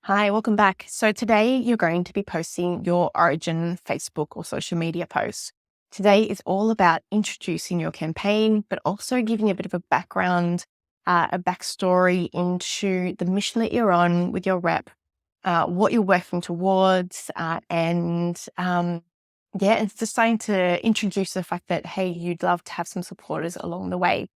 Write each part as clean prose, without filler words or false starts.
Hi, welcome back. So today you're going to be posting your origin Facebook or social media post. Today is all about introducing your campaign, but also giving a bit of a background, a backstory into the mission that you're on with your rep, what you're working towards, and it's just starting to introduce the fact that, hey, you'd love to have some supporters along the way.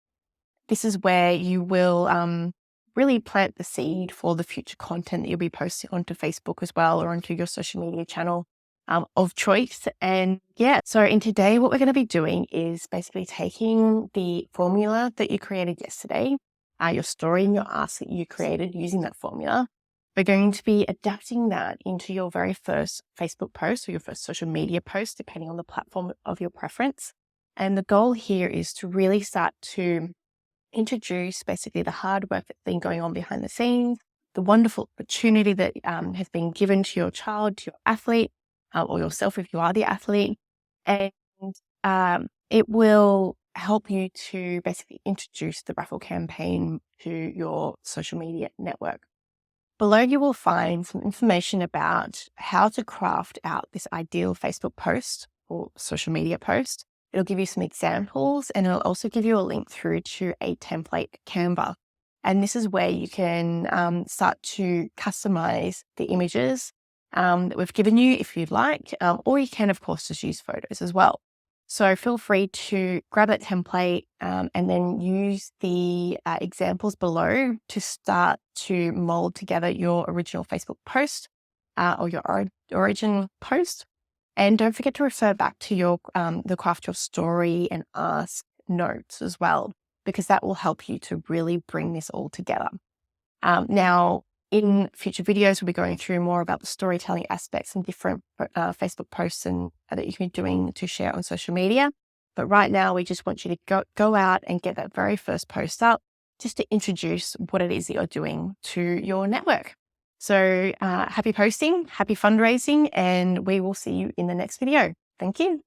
This is where you will really plant the seed for the future content that you'll be posting onto Facebook as well, or onto your social media channel of choice. And yeah, so in today, what we're going to be doing is basically taking the formula that you created yesterday, your story and your ask that you created using that formula. We're going to be adapting that into your very first Facebook post or your first social media post, depending on the platform of your preference. And the goal here is to really start to introduce basically the hard work that's been going on behind the scenes, the wonderful opportunity that has been given to your child, to your athlete, or yourself if you are the athlete. And it will help you to basically introduce the raffle campaign to your social media network. Below, you will find some information about how to craft out this ideal Facebook post or social media post. It'll give you some examples, and it'll also give you a link through to a template Canva. And this is where you can start to customize the images that we've given you if you'd like, or you can, of course, just use photos as well. So feel free to grab that template and then use the examples below to start to mold together your original Facebook post or your origin post. And don't forget to refer back to your the craft your story and ask notes as well, because that will help you to really bring this all together. Now, in future videos, we'll be going through more about the storytelling aspects and different Facebook posts and that you can be doing to share on social media. But right now, we just want you to go out and get that very first post up just to introduce what it is that you're doing to your network. So happy posting, happy fundraising, and we will see you in the next video. Thank you.